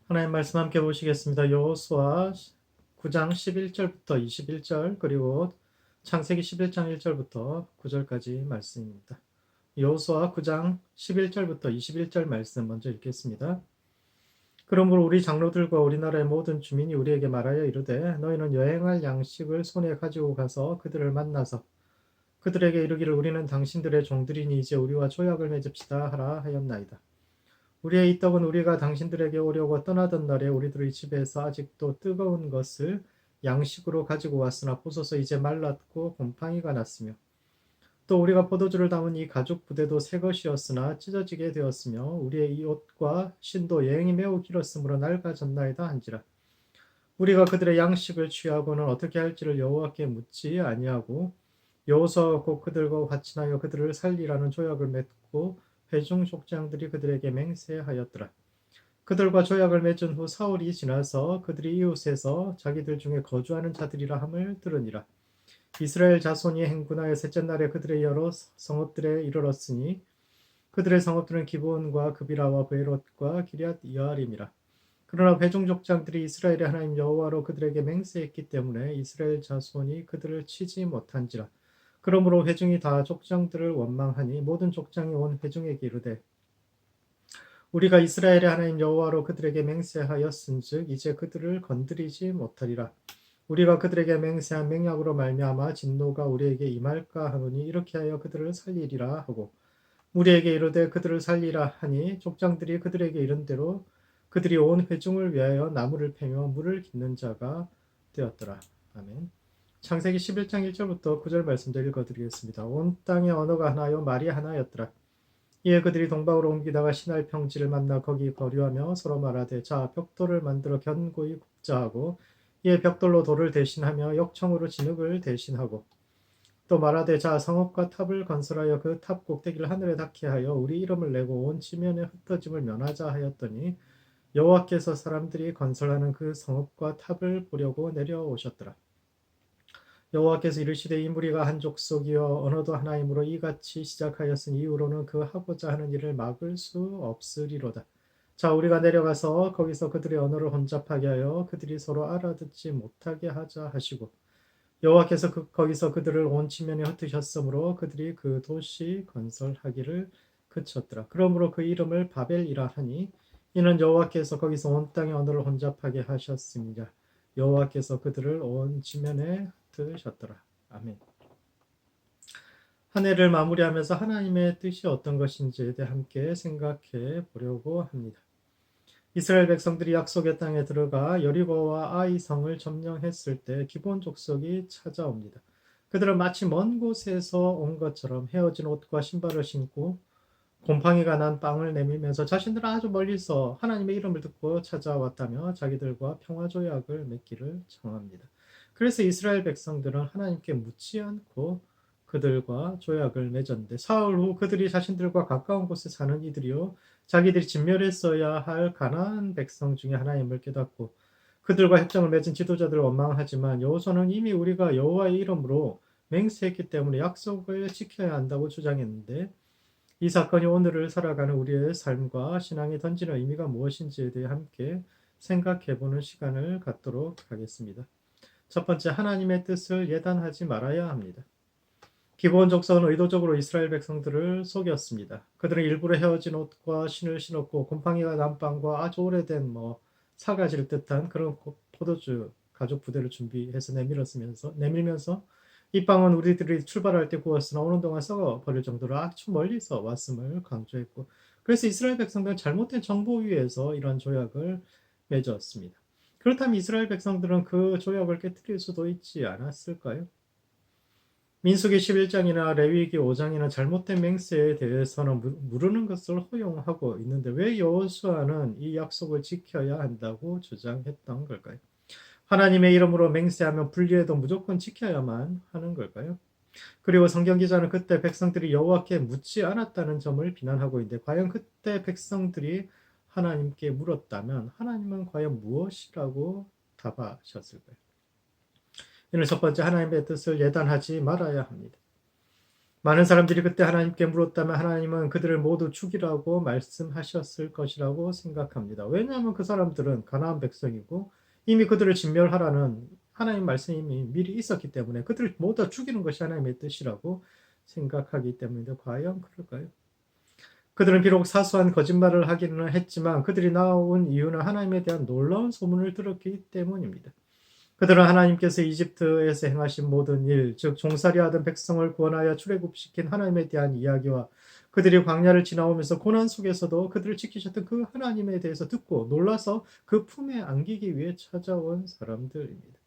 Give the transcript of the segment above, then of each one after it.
하나님 말씀 함께 보시겠습니다. 여호수아 9장 11절부터 21절 그리고 창세기 11장 1절부터 9절까지 말씀입니다. 여호수아 9장 11절부터 21절 말씀 먼저 읽겠습니다. 그러므로 우리 장로들과 우리나라의 모든 주민이 우리에게 말하여 이르되 너희는 여행할 양식을 손에 가지고 가서 그들을 만나서 그들에게 이르기를 우리는 당신들의 종들이니 이제 우리와 조약을 맺읍시다 하라 하였나이다. 우리의 이 떡은 우리가 당신들에게 오려고 떠나던 날에 우리들의 집에서 아직도 뜨거운 것을 양식으로 가지고 왔으나 보소서 이제 말랐고 곰팡이가 났으며 또 우리가 포도주를 담은 이 가죽 부대도 새 것이었으나 찢어지게 되었으며 우리의 이 옷과 신도 여행이 매우 길었으므로 낡아졌나이다 한지라. 우리가 그들의 양식을 취하고는 어떻게 할지를 여호와께 묻지 아니하고 여호수아가 곧 그들과 같이나여 그들을 살리라는 조약을 맺고 회중 족장들이 그들에게 맹세하였더라. 그들과 조약을 맺은 후 사흘이 지나서 그들이 이웃에서 자기들 중에 거주하는 자들이라 함을 들으니라. 이스라엘 자손이 행군하여 셋째 날에 그들의 여러 성읍들에 이르렀으니 그들의 성읍들은 기브온과 그비라와 베롯과 기럇 여아림이라. 그러나 회중 족장들이 이스라엘의 하나님 여호와로 그들에게 맹세했기 때문에 이스라엘 자손이 그들을 치지 못한지라. 그러므로 회중이 다 족장들을 원망하니 모든 족장이 온 회중에게 이르되 우리가 이스라엘의 하나님 여호와로 그들에게 맹세하였은즉 이제 그들을 건드리지 못하리라. 우리가 그들에게 맹세한 맹약으로 말미암아 진노가 우리에게 임할까 하노니 이렇게 하여 그들을 살리리라 하고 우리에게 이르되 그들을 살리라 하니 족장들이 그들에게 이른 대로 그들이 온 회중을 위하여 나무를 패며 물을 깃는 자가 되었더라. 아멘. 창세기 11장 1절부터 9절 말씀도 읽어드리겠습니다. 온 땅의 언어가 하나요 말이 하나였더라. 이에 그들이 동방으로 옮기다가 신할 평지를 만나 거기 거류하며 서로 말하되 자 벽돌을 만들어 견고히 굽자 하고 이에 벽돌로 돌을 대신하며 역청으로 진흙을 대신하고 또 말하되 자 성읍과 탑을 건설하여 그 탑 꼭대기를 하늘에 닿게 하여 우리 이름을 내고 온 지면에 흩어짐을 면하자 하였더니 여호와께서 사람들이 건설하는 그 성읍과 탑을 보려고 내려오셨더라. 여호와께서 이르시되 이 무리가 한 족속이여 언어도 하나이므로 이같이 시작하였으니 이후로는 그 하고자 하는 일을 막을 수 없으리로다. 자 우리가 내려가서 거기서 그들의 언어를 혼잡하게 하여 그들이 서로 알아듣지 못하게 하자 하시고 여호와께서 거기서 그들을 온 지면에 흩으셨으므로 그들이 그 도시 건설하기를 그쳤더라. 그러므로 그 이름을 바벨이라 하니 이는 여호와께서 거기서 온 땅의 언어를 혼잡하게 하셨습니다. 여호와께서 그들을 온 지면에 흩으셨더라. 아멘. 한 해를 마무리하면서 하나님의 뜻이 어떤 것인지에 대해 함께 생각해 보려고 합니다. 이스라엘 백성들이 약속의 땅에 들어가 여리고와 아이 성을 점령했을 때 기본 족속이 찾아옵니다. 그들은 마치 먼 곳에서 온 것처럼 헤어진 옷과 신발을 신고 곰팡이가 난 빵을 내밀면서 자신들은 아주 멀리서 하나님의 이름을 듣고 찾아왔다며 자기들과 평화 조약을 맺기를 청합니다. 그래서 이스라엘 백성들은 하나님께 묻지 않고 그들과 조약을 맺었는데 사흘 후 그들이 자신들과 가까운 곳에 사는 이들이요 자기들이 진멸했어야 할 가나안 백성 중에 하나임을 깨닫고 그들과 협정을 맺은 지도자들을 원망하지만 여호수아는 이미 우리가 여호와의 이름으로 맹세했기 때문에 약속을 지켜야 한다고 주장했는데 이 사건이 오늘을 살아가는 우리의 삶과 신앙이 던지는 의미가 무엇인지에 대해 함께 생각해보는 시간을 갖도록 하겠습니다. 첫 번째, 하나님의 뜻을 예단하지 말아야 합니다. 기브온 족속은 의도적으로 이스라엘 백성들을 속였습니다. 그들은 일부러 헤어진 옷과 신을 신었고 곰팡이가 난 빵과 아주 오래된 사가지를 뜻한 그런 포도주 가죽 부대를 준비해서 내밀면서 이 빵은 우리들이 출발할 때 구웠으나 오는 동안 썩어 버릴 정도로 아주 멀리서 왔음을 강조했고 그래서 이스라엘 백성들은 잘못된 정보 위에서 이런 조약을 맺었습니다. 그렇다면 이스라엘 백성들은 그 조약을 깨뜨릴 수도 있지 않았을까요? 민수기 11장이나 레위기 5장이나 잘못된 맹세에 대해서는 무르는 것을 허용하고 있는데 왜 여호수아는 이 약속을 지켜야 한다고 주장했던 걸까요? 하나님의 이름으로 맹세하면 불리해도 무조건 지켜야만 하는 걸까요? 그리고 성경 기자는 그때 백성들이 여호와께 묻지 않았다는 점을 비난하고 있는데 과연 그때 백성들이 하나님께 물었다면 하나님은 과연 무엇이라고 답하셨을까요? 이는 첫 번째 하나님의 뜻을 예단하지 말아야 합니다. 많은 사람들이 그때 하나님께 물었다면 하나님은 그들을 모두 죽이라고 말씀하셨을 것이라고 생각합니다. 왜냐하면 그 사람들은 가나안 백성이고 이미 그들을 진멸하라는 하나님 말씀이 이미 미리 있었기 때문에 그들을 모두 죽이는 것이 하나님의 뜻이라고 생각하기 때문인데 과연 그럴까요? 그들은 비록 사소한 거짓말을 하기는 했지만 그들이 나온 이유는 하나님에 대한 놀라운 소문을 들었기 때문입니다. 그들은 하나님께서 이집트에서 행하신 모든 일, 즉 종살이하던 백성을 구원하여 출애굽시킨 하나님에 대한 이야기와 그들이 광야를 지나오면서 고난 속에서도 그들을 지키셨던 그 하나님에 대해서 듣고 놀라서 그 품에 안기기 위해 찾아온 사람들입니다.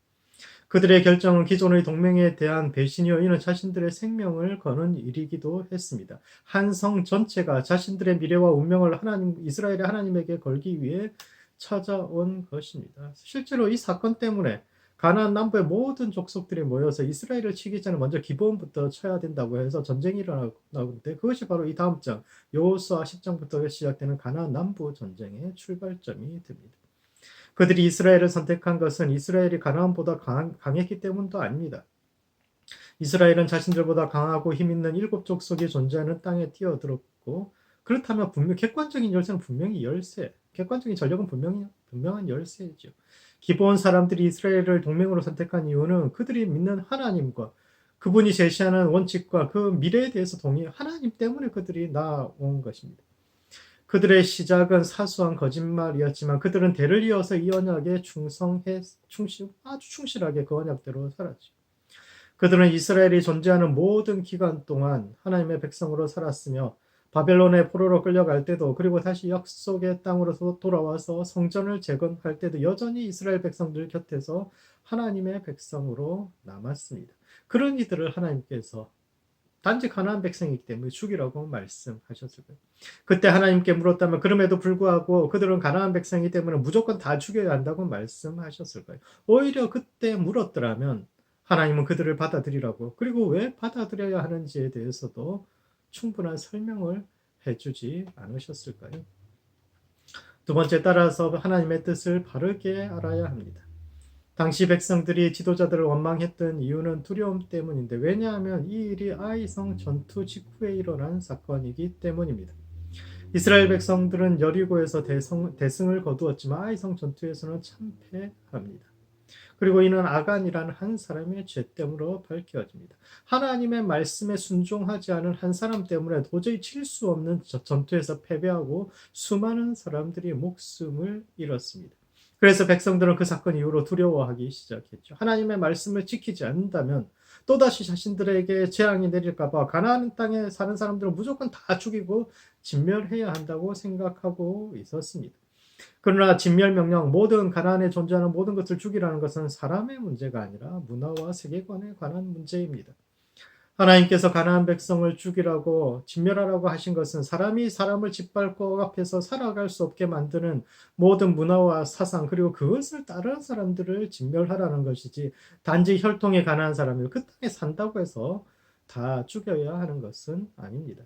그들의 결정은 기존의 동맹에 대한 배신이요 이는 자신들의 생명을 거는 일이기도 했습니다. 한 성 전체가 자신들의 미래와 운명을 이스라엘의 하나님에게 걸기 위해 찾아온 것입니다. 실제로 이 사건 때문에 가나안 남부의 모든 족속들이 모여서 이스라엘을 치기 전에 먼저 기브온부터 쳐야 된다고 해서 전쟁이 일어나는데 그것이 바로 이 다음 장 여호수아 10장부터 시작되는 가나안 남부 전쟁의 출발점이 됩니다. 그들이 이스라엘을 선택한 것은 이스라엘이 가나안보다 강했기 때문도 아닙니다. 이스라엘은 자신들보다 강하고 힘있는 7족속이 존재하는 땅에 뛰어들었고 그렇다면 객관적인 열쇠는 분명히 객관적인 전력은 분명한 열쇠이죠. 기본 사람들이 이스라엘을 동맹으로 선택한 이유는 그들이 믿는 하나님과 그분이 제시하는 원칙과 그 미래에 대해서 하나님 때문에 그들이 나온 것입니다. 그들의 시작은 사소한 거짓말이었지만 그들은 대를 이어서 이 언약에 아주 충실하게 그 언약대로 살았죠. 그들은 이스라엘이 존재하는 모든 기간 동안 하나님의 백성으로 살았으며 바벨론의 포로로 끌려갈 때도 그리고 다시 약속의 땅으로 돌아와서 성전을 재건할 때도 여전히 이스라엘 백성들 곁에서 하나님의 백성으로 남았습니다. 그런 이들을 하나님께서 단지 가나안 백성이기 때문에 죽이라고 말씀하셨을 거예요. 그때 하나님께 물었다면 그럼에도 불구하고 그들은 가나안 백성이기 때문에 무조건 다 죽여야 한다고 말씀하셨을 거예요. 오히려 그때 물었더라면 하나님은 그들을 받아들이라고 그리고 왜 받아들여야 하는지에 대해서도 충분한 설명을 해주지 않으셨을까요? 두 번째, 따라서 하나님의 뜻을 바르게 알아야 합니다. 당시 백성들이 지도자들을 원망했던 이유는 두려움 때문인데 왜냐하면 이 일이 아이성 전투 직후에 일어난 사건이기 때문입니다. 이스라엘 백성들은 여리고에서 대승을 거두었지만 아이성 전투에서는 참패합니다. 그리고 이는 아간이라는 한 사람의 죄 때문으로 밝혀집니다. 하나님의 말씀에 순종하지 않은 한 사람 때문에 도저히 칠 수 없는 전투에서 패배하고 수많은 사람들이 목숨을 잃었습니다. 그래서 백성들은 그 사건 이후로 두려워하기 시작했죠. 하나님의 말씀을 지키지 않는다면 또다시 자신들에게 재앙이 내릴까봐 가나안 땅에 사는 사람들은 무조건 다 죽이고 진멸해야 한다고 생각하고 있었습니다. 그러나 진멸명령 모든 가나안에 존재하는 모든 것을 죽이라는 것은 사람의 문제가 아니라 문화와 세계관에 관한 문제입니다. 하나님께서 가나안 백성을 죽이라고 진멸하라고 하신 것은 사람이 사람을 짓밟고 억압해서 살아갈 수 없게 만드는 모든 문화와 사상 그리고 그것을 따르는 사람들을 진멸하라는 것이지 단지 혈통이 가나안 사람이 그 땅에 산다고 해서 다 죽여야 하는 것은 아닙니다.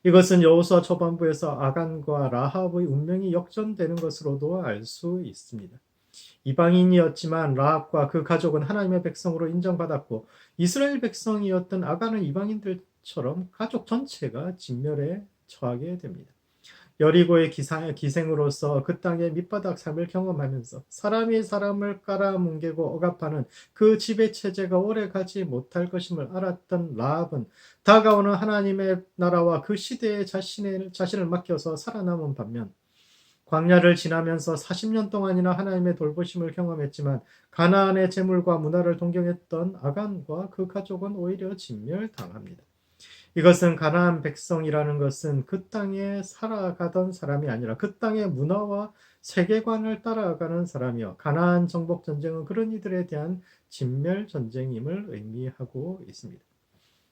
이것은 여호수아 초반부에서 아간과 라합의 운명이 역전되는 것으로도 알 수 있습니다. 이방인이었지만 라합과 그 가족은 하나님의 백성으로 인정받았고 이스라엘 백성이었던 아간은 이방인들처럼 가족 전체가 진멸에 처하게 됩니다. 여리고의 기생으로서 그 땅의 밑바닥 삶을 경험하면서 사람이 사람을 깔아뭉개고 억압하는 그 지배 체제가 오래가지 못할 것임을 알았던 라합은 다가오는 하나님의 나라와 그 시대에 자신을 맡겨서 살아남은 반면 광야를 지나면서 40년 동안이나 하나님의 돌보심을 경험했지만 가나안의 재물과 문화를 동경했던 아간과 그 가족은 오히려 진멸당합니다. 이것은 가나안 백성이라는 것은 그 땅에 살아가던 사람이 아니라 그 땅의 문화와 세계관을 따라가는 사람이요. 가나안 정복 전쟁은 그런 이들에 대한 진멸 전쟁임을 의미하고 있습니다.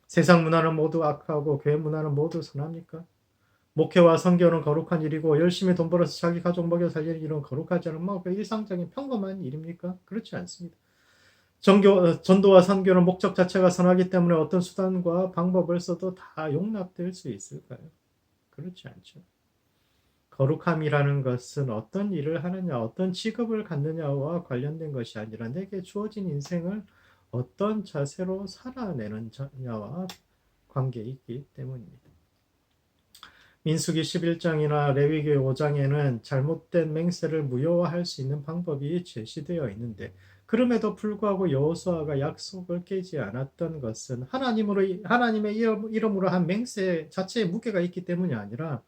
세상 문화는 모두 악하고 교회 문화는 모두 선합니까? 목회와 선교는 거룩한 일이고 열심히 돈 벌어서 자기 가족 먹여 살리는 일은 거룩하지 않은 일상적인 평범한 일입니까? 그렇지 않습니다. 전도와 선교는 목적 자체가 선하기 때문에 어떤 수단과 방법을 써도 다 용납될 수 있을까요? 그렇지 않죠. 거룩함이라는 것은 어떤 일을 하느냐, 어떤 직업을 갖느냐와 관련된 것이 아니라 내게 주어진 인생을 어떤 자세로 살아내느냐와 관계이기 때문입니다. 민수기 11장이나 레위기 5장에는 잘못된 맹세를 무효화할 수 있는 방법이 제시되어 있는데 그럼에도 불구하고 여호수아가 약속을 깨지 않았던 것은 하나님의 이름으로 한 맹세 자체에 무게가 있기 때문이 아니라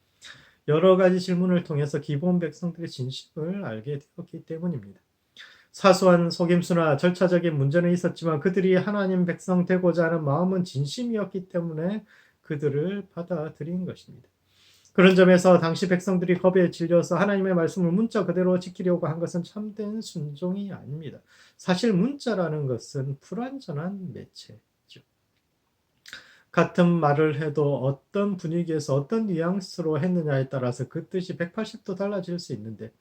여러 가지 질문을 통해서 기본 백성들의 진심을 알게 되었기 때문입니다. 사소한 속임수나 절차적인 문제는 있었지만 그들이 하나님 백성 되고자 하는 마음은 진심이었기 때문에 그들을 받아들인 것입니다. 그런 점에서 당시 백성들이 겁에 질려서 하나님의 말씀을 문자 그대로 지키려고 한 것은 참된 순종이 아닙니다. 사실 문자라는 것은 불완전한 매체죠. 같은 말을 해도 어떤 분위기에서 어떤 뉘앙스로 했느냐에 따라서 그 뜻이 180도 달라질 수 있는데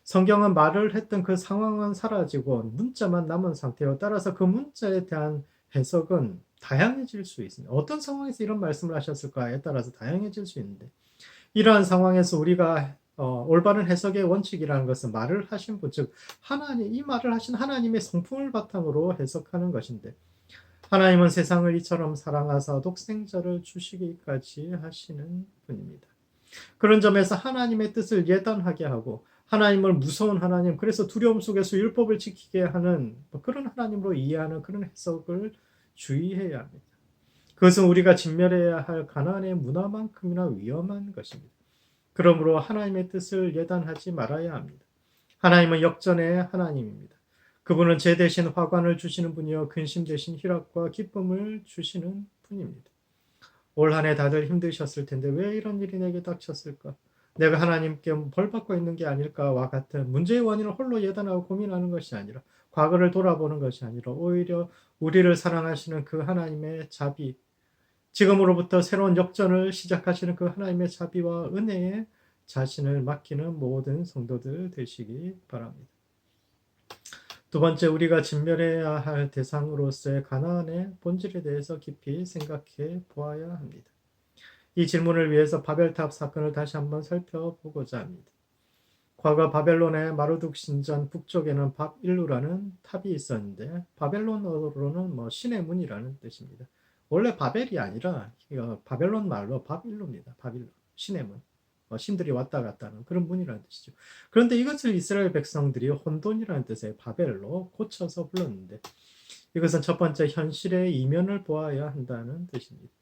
성경은 말을 했던 그 상황은 사라지고 문자만 남은 상태요. 따라서 그 문자에 대한 해석은 다양해질 수 있습니다. 어떤 상황에서 이런 말씀을 하셨을까에 따라서 다양해질 수 있는데 이러한 상황에서 우리가 올바른 해석의 원칙이라는 것은 말을 하신 분, 즉 이 말을 하신 하나님의 성품을 바탕으로 해석하는 것인데 하나님은 세상을 이처럼 사랑하사 독생자를 주시기까지 하시는 분입니다. 그런 점에서 하나님의 뜻을 예단하게 하고 하나님을 무서운 하나님, 그래서 두려움 속에서 율법을 지키게 하는 그런 하나님으로 이해하는 그런 해석을 주의해야 합니다. 그것은 우리가 진멸해야 할 가나안의 문화만큼이나 위험한 것입니다. 그러므로 하나님의 뜻을 예단하지 말아야 합니다. 하나님은 역전의 하나님입니다. 그분은 제 대신 화관을 주시는 분이요 근심 대신 희락과 기쁨을 주시는 분입니다. 올 한 해 다들 힘드셨을 텐데 왜 이런 일이 내게 닥쳤을까? 내가 하나님께 벌받고 있는 게 아닐까와 같은 문제의 원인을 홀로 예단하고 고민하는 것이 아니라 과거를 돌아보는 것이 아니라 오히려 우리를 사랑하시는 그 하나님의 자비, 지금으로부터 새로운 역전을 시작하시는 그 하나님의 자비와 은혜에 자신을 맡기는 모든 성도들 되시기 바랍니다. 두 번째, 우리가 진멸해야 할 대상으로서의 가나안의 본질에 대해서 깊이 생각해 보아야 합니다. 이 질문을 위해서 바벨탑 사건을 다시 한번 살펴보고자 합니다. 과거 바벨론의 마르둑 신전 북쪽에는 밥일루라는 탑이 있었는데 바벨론어로는 신의 문이라는 뜻입니다. 원래 바벨이 아니라 바벨론 말로 밥일루입니다. 밥일루, 신의 문. 신들이 왔다 갔다 하는 그런 문이라는 뜻이죠. 그런데 이것을 이스라엘 백성들이 혼돈이라는 뜻의 바벨로 고쳐서 불렀는데 이것은 첫 번째 현실의 이면을 보아야 한다는 뜻입니다.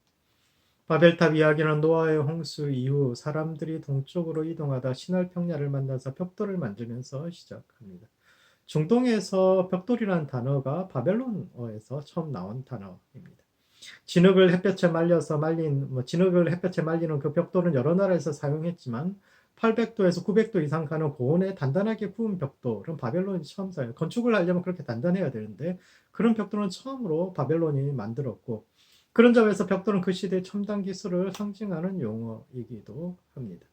바벨탑 이야기는 노아의 홍수 이후 사람들이 동쪽으로 이동하다 신할 평야를 만나서 벽돌을 만들면서 시작합니다. 중동에서 벽돌이라는 단어가 바벨론어에서 처음 나온 단어입니다. 진흙을 햇볕에 말리는 그 벽돌은 여러 나라에서 사용했지만 800도에서 900도 이상 가는 고온에 단단하게 구운 벽돌은 바벨론이 처음 사용. 건축을 하려면 그렇게 단단해야 되는데 그런 벽돌은 처음으로 바벨론이 만들었고 그런 점에서 벽돌은 그 시대의 첨단 기술을 상징하는 용어이기도 합니다.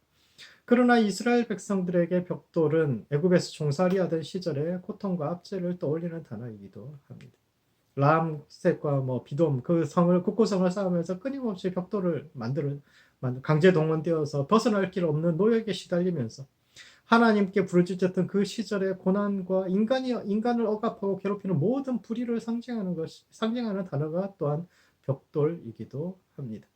그러나 이스라엘 백성들에게 벽돌은 애굽에서 종살이하던 시절의 고통과 압제를 떠올리는 단어이기도 합니다. 람셋과 비돔 그 성을 국고성을 쌓으면서 끊임없이 벽돌을 강제 동원되어서 벗어날 길 없는 노역에 시달리면서 하나님께 부르짖었던 그 시절의 고난과 인간을 억압하고 괴롭히는 모든 불의를 상징하는 단어가 또한 벽돌이기도 합니다.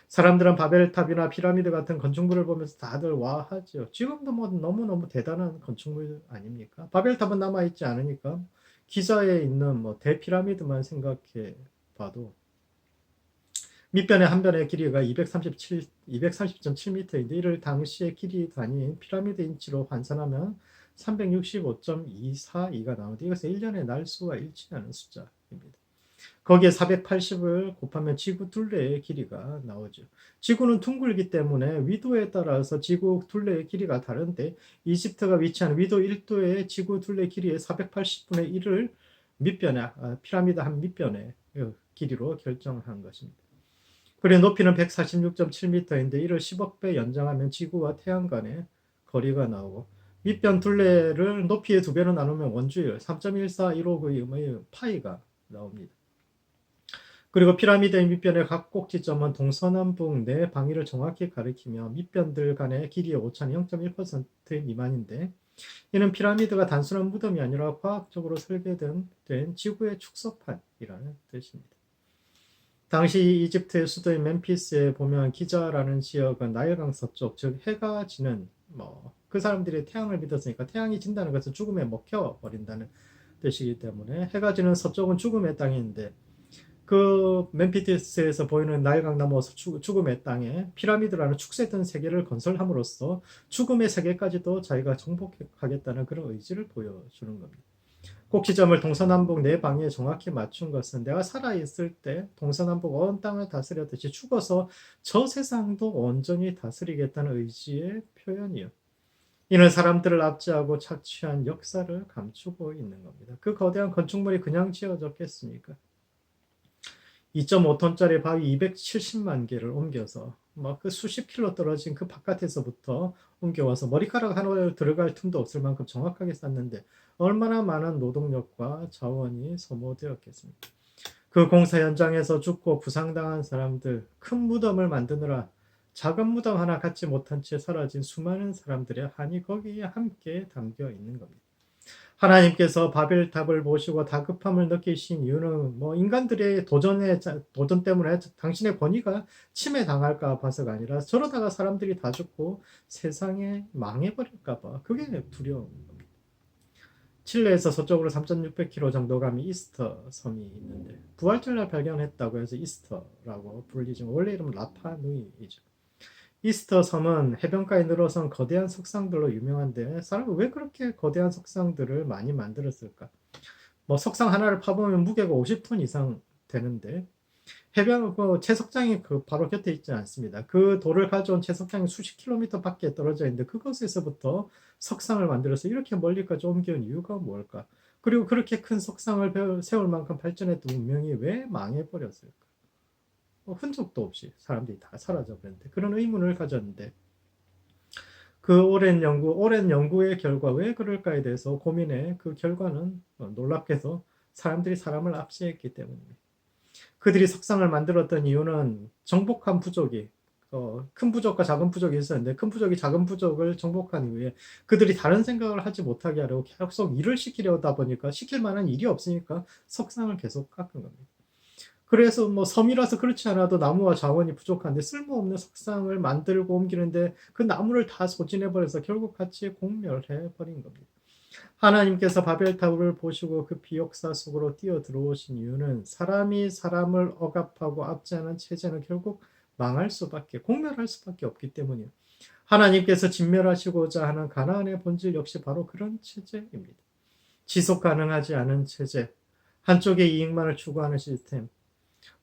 사람들은 바벨탑이나 피라미드 같은 건축물을 보면서 다들 와하죠. 지금도 너무너무 대단한 건축물 아닙니까? 바벨탑은 남아있지 않으니까 기자에 있는 대피라미드만 생각해 봐도 밑변의 한 변의 길이가 230.7m인데 이를 당시의 길이 단위인 피라미드 인치로 환산하면 365.242가 나오는데 이것은 1년의 날수와 일치하는 숫자입니다. 거기에 480을 곱하면 지구 둘레의 길이가 나오죠. 지구는 둥글기 때문에 위도에 따라서 지구 둘레의 길이가 다른데 이집트가 위치한 위도 1도의 지구 둘레 길이의 480분의 1을 피라미드 한 밑변의 길이로 결정한 것입니다. 그리고 높이는 146.7m인데 이를 10억 배 연장하면 지구와 태양 간의 거리가 나오고 밑변 둘레를 높이의 2배로 나누면 원주율 3.14159의 파이가 나옵니다. 그리고 피라미드의 밑변의 각 꼭지점은 동서남북 네 방위를 정확히 가리키며 밑변들 간의 길이의 오차는 0.1% 미만인데 이는 피라미드가 단순한 무덤이 아니라 과학적으로 설계된 지구의 축소판이라는 뜻입니다. 당시 이집트의 수도인 멤피스에 보면 기자라는 지역은 나일강 서쪽, 즉 해가 지는 그 사람들이 태양을 믿었으니까 태양이 진다는 것은 죽음에 먹혀 버린다는 뜻이기 때문에 해가 지는 서쪽은 죽음의 땅인데 그 멤피스에서 보이는 나일강 넘어서 죽음의 땅에 피라미드라는 축세된 세계를 건설함으로써 죽음의 세계까지도 자기가 정복하겠다는 그런 의지를 보여주는 겁니다. 꼭지점을 동서남북 네 방에 정확히 맞춘 것은 내가 살아있을 때 동서남북 온 땅을 다스렸듯이 죽어서 저 세상도 온전히 다스리겠다는 의지의 표현이요. 이는 사람들을 압제하고 착취한 역사를 감추고 있는 겁니다. 그 거대한 건축물이 그냥 지어졌겠습니까? 2.5톤짜리 바위 270만 개를 옮겨서 그 수십 킬로 떨어진 그 바깥에서부터 옮겨와서 머리카락 하나 들어갈 틈도 없을 만큼 정확하게 쌌는데 얼마나 많은 노동력과 자원이 소모되었겠습니까? 그 공사 현장에서 죽고 부상당한 사람들, 큰 무덤을 만드느라 작은 무덤 하나 갖지 못한 채 사라진 수많은 사람들의 한이 거기에 함께 담겨 있는 겁니다. 하나님께서 바벨탑을 보시고 다급함을 느끼신 이유는 인간들의 도전 때문에 당신의 권위가 침해당할까 봐서가 아니라 저러다가 사람들이 다 죽고 세상에 망해버릴까 봐 그게 두려운 겁니다. 칠레에서 서쪽으로 3,600km 정도 가면 이스터 섬이 있는데 부활절날 발견했다고 해서 이스터라고 불리지만 원래 이름은 라파누이죠. 이스터 섬은 해변가에 늘어선 거대한 석상들로 유명한데 사람은 왜 그렇게 거대한 석상들을 많이 만들었을까? 석상 하나를 파보면 무게가 50톤 이상 되는데 해변 채석장이 바로 곁에 있지 않습니다. 그 돌을 가져온 채석장이 수십 킬로미터 밖에 떨어져 있는데 그것에서부터 석상을 만들어서 이렇게 멀리까지 옮겨온 이유가 뭘까? 그리고 그렇게 큰 석상을 세울 만큼 발전했던 문명이 왜 망해버렸을까? 흔적도 없이 사람들이 다 사라져버렸는데 그런 의문을 가졌는데 그 오랜 연구의 결과 왜 그럴까에 대해서 고민해 그 결과는 놀랍게도 사람들이 사람을 압제했기 때문입니다. 그들이 석상을 만들었던 이유는 정복한 부족이 큰 부족과 작은 부족이 있었는데 큰 부족이 작은 부족을 정복한 이후에 그들이 다른 생각을 하지 못하게 하려고 계속 일을 시키려다 보니까 시킬 만한 일이 없으니까 석상을 계속 깎은 겁니다. 그래서 섬이라서 그렇지 않아도 나무와 자원이 부족한데 쓸모없는 석상을 만들고 옮기는데 그 나무를 다 소진해버려서 결국 같이 공멸해버린 겁니다. 하나님께서 바벨탑을 보시고 그 비역사 속으로 뛰어 들어오신 이유는 사람이 사람을 억압하고 압제하는 체제는 결국 망할 수밖에, 공멸할 수밖에 없기 때문이에요. 하나님께서 진멸하시고자 하는 가나안의 본질 역시 바로 그런 체제입니다. 지속 가능하지 않은 체제, 한쪽의 이익만을 추구하는 시스템,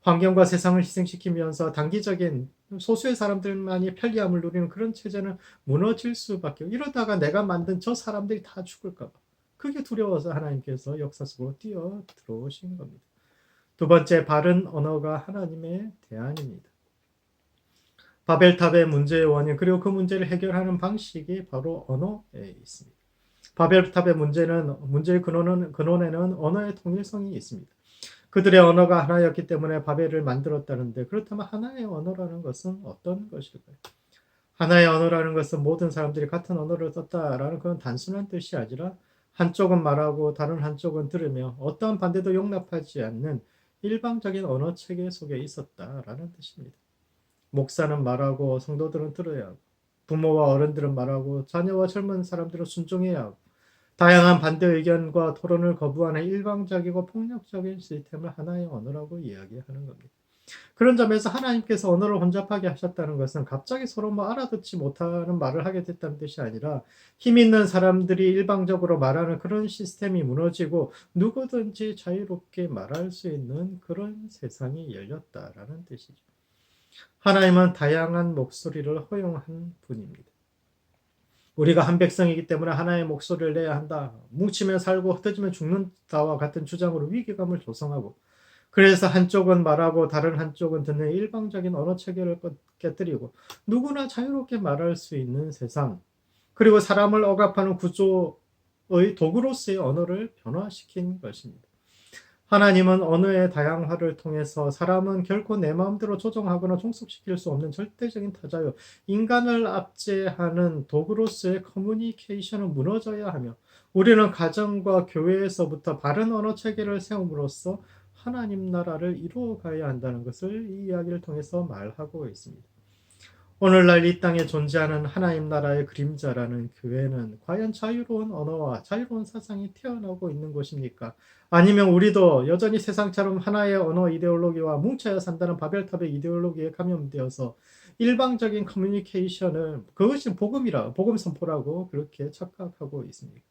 환경과 세상을 희생시키면서 단기적인 소수의 사람들만이 편리함을 누리는 그런 체제는 무너질 수밖에. 이러다가 내가 만든 저 사람들이 다 죽을까 봐. 그게 두려워서 하나님께서 역사 속으로 뛰어 들어오신 겁니다. 두 번째, 바른 언어가 하나님의 대안입니다. 바벨탑의 문제의 원인 그리고 그 문제를 해결하는 방식이 바로 언어에 있습니다. 바벨탑의 문제의 근원에는 언어의 통일성이 있습니다. 그들의 언어가 하나였기 때문에 바벨을 만들었다는데 그렇다면 하나의 언어라는 것은 어떤 것일까요? 하나의 언어라는 것은 모든 사람들이 같은 언어를 썼다라는 그런 단순한 뜻이 아니라 한쪽은 말하고 다른 한쪽은 들으며 어떠한 반대도 용납하지 않는 일방적인 언어 체계 속에 있었다라는 뜻입니다. 목사는 말하고 성도들은 들어야 하고 부모와 어른들은 말하고 자녀와 젊은 사람들은 순종해야 하고 다양한 반대 의견과 토론을 거부하는 일방적이고 폭력적인 시스템을 하나의 언어라고 이야기하는 겁니다. 그런 점에서 하나님께서 언어를 혼잡하게 하셨다는 것은 갑자기 서로 알아듣지 못하는 말을 하게 됐다는 뜻이 아니라 힘 있는 사람들이 일방적으로 말하는 그런 시스템이 무너지고 누구든지 자유롭게 말할 수 있는 그런 세상이 열렸다라는 뜻이죠. 하나님은 다양한 목소리를 허용한 분입니다. 우리가 한 백성이기 때문에 하나의 목소리를 내야 한다. 뭉치면 살고 흩어지면 죽는다와 같은 주장으로 위기감을 조성하고 그래서 한쪽은 말하고 다른 한쪽은 듣는 일방적인 언어 체계를 깨뜨리고 누구나 자유롭게 말할 수 있는 세상 그리고 사람을 억압하는 구조의 도구로서의 언어를 변화시킨 것입니다. 하나님은 언어의 다양화를 통해서 사람은 결코 내 마음대로 조정하거나 종속시킬 수 없는 절대적인 타자요. 인간을 압제하는 도구로서의 커뮤니케이션은 무너져야 하며 우리는 가정과 교회에서부터 바른 언어 체계를 세움으로써 하나님 나라를 이루어가야 한다는 것을 이 이야기를 통해서 말하고 있습니다. 오늘날 이 땅에 존재하는 하나님 나라의 그림자라는 교회는 과연 자유로운 언어와 자유로운 사상이 태어나고 있는 곳입니까? 아니면 우리도 여전히 세상처럼 하나의 언어 이데올로기와 뭉쳐야 산다는 바벨탑의 이데올로기에 감염되어서 일방적인 커뮤니케이션을 그것이 복음 선포라고 그렇게 착각하고 있습니다.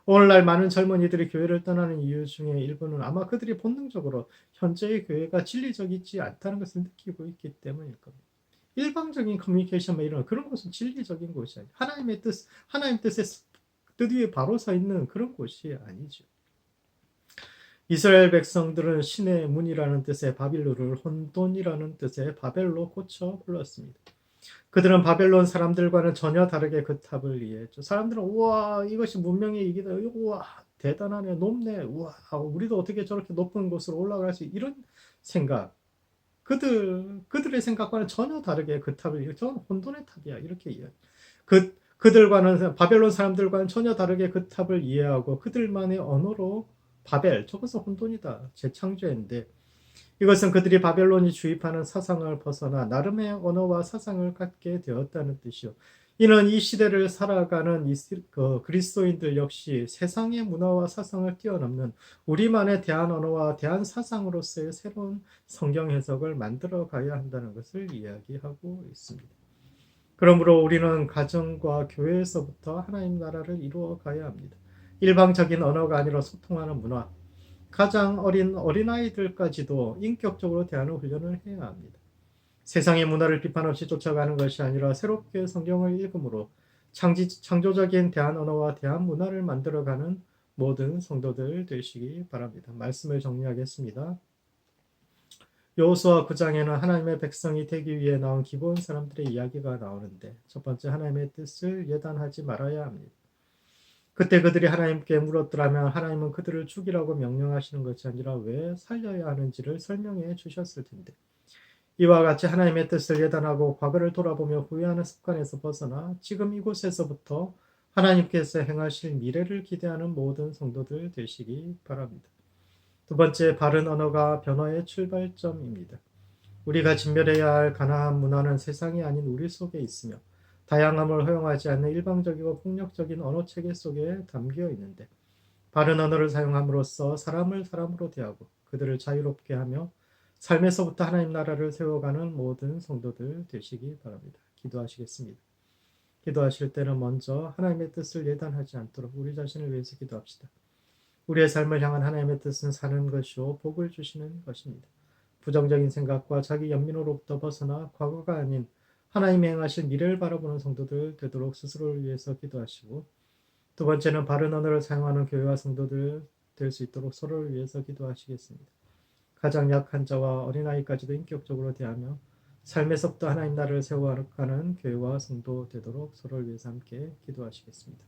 오늘날 많은 젊은이들이 교회를 떠나는 이유 중에 일부는 아마 그들이 본능적으로 현재의 교회가 진리적이지 않다는 것을 느끼고 있기 때문일 겁니다. 일방적인 커뮤니케이션 이런 그런 것은 진리적인 것이 아니에요. 하나님 뜻의 뜻 위에 바로 서 있는 그런 곳이 아니죠. 이스라엘 백성들은 신의 문이라는 뜻의 바빌루를 혼돈이라는 뜻의 바벨로 고쳐 불렀습니다. 그들은 바벨론 사람들과는 전혀 다르게 그 탑을 이해했죠. 사람들은 우와 이것이 문명의 이기다. 우와 대단하네 높네. 우와 우리도 어떻게 저렇게 높은 곳으로 올라갈 수 이런 생각. 그들의 생각과는 전혀 다르게 그 탑을 저건 혼돈의 탑이야 이렇게 이해. 그들과는 바벨론 사람들과는 전혀 다르게 그 탑을 이해하고 그들만의 언어로 바벨 저것은 혼돈이다 재창조인데 이것은 그들이 바벨론이 주입하는 사상을 벗어나 나름의 언어와 사상을 갖게 되었다는 뜻이요. 이는 이 시대를 살아가는 그리스도인들 역시 세상의 문화와 사상을 뛰어넘는 우리만의 대한 언어와 대한 사상으로서의 새로운 성경 해석을 만들어 가야 한다는 것을 이야기하고 있습니다. 그러므로 우리는 가정과 교회에서부터 하나님 나라를 이루어 가야 합니다. 일방적인 언어가 아니라 소통하는 문화, 가장 어린 어린아이들까지도 인격적으로 대하는 훈련을 해야 합니다. 세상의 문화를 비판 없이 쫓아가는 것이 아니라 새롭게 성경을 읽음으로 창조적인 대한 언어와 대한 문화를 만들어가는 모든 성도들 되시기 바랍니다. 말씀을 정리하겠습니다. 여호수아 9장에는 하나님의 백성이 되기 위해 나온 기본 사람들의 이야기가 나오는데 첫 번째 하나님의 뜻을 예단하지 말아야 합니다. 그때 그들이 하나님께 물었더라면 하나님은 그들을 죽이라고 명령하시는 것이 아니라 왜 살려야 하는지를 설명해 주셨을 텐데 이와 같이 하나님의 뜻을 예단하고 과거를 돌아보며 후회하는 습관에서 벗어나 지금 이곳에서부터 하나님께서 행하실 미래를 기대하는 모든 성도들 되시기 바랍니다. 두 번째, 바른 언어가 변화의 출발점입니다. 우리가 진멸해야 할 가나안 문화는 세상이 아닌 우리 속에 있으며 다양함을 허용하지 않는 일방적이고 폭력적인 언어 체계 속에 담겨 있는데 바른 언어를 사용함으로써 사람을 사람으로 대하고 그들을 자유롭게 하며 삶에서부터 하나님 나라를 세워가는 모든 성도들 되시기 바랍니다. 기도하시겠습니다. 기도하실 때는 먼저 하나님의 뜻을 예단하지 않도록 우리 자신을 위해서 기도합시다. 우리의 삶을 향한 하나님의 뜻은 사는 것이요 복을 주시는 것입니다. 부정적인 생각과 자기 연민으로부터 벗어나 과거가 아닌 하나님이 행하실 미래를 바라보는 성도들 되도록 스스로를 위해서 기도하시고 두 번째는 바른 언어를 사용하는 교회와 성도들 될 수 있도록 서로를 위해서 기도하시겠습니다. 가장 약한 자와 어린아이까지도 인격적으로 대하며 삶에서부터 하나님 나라를 세워가는 교회와 성도 되도록 서로를 위해서 함께 기도하시겠습니다.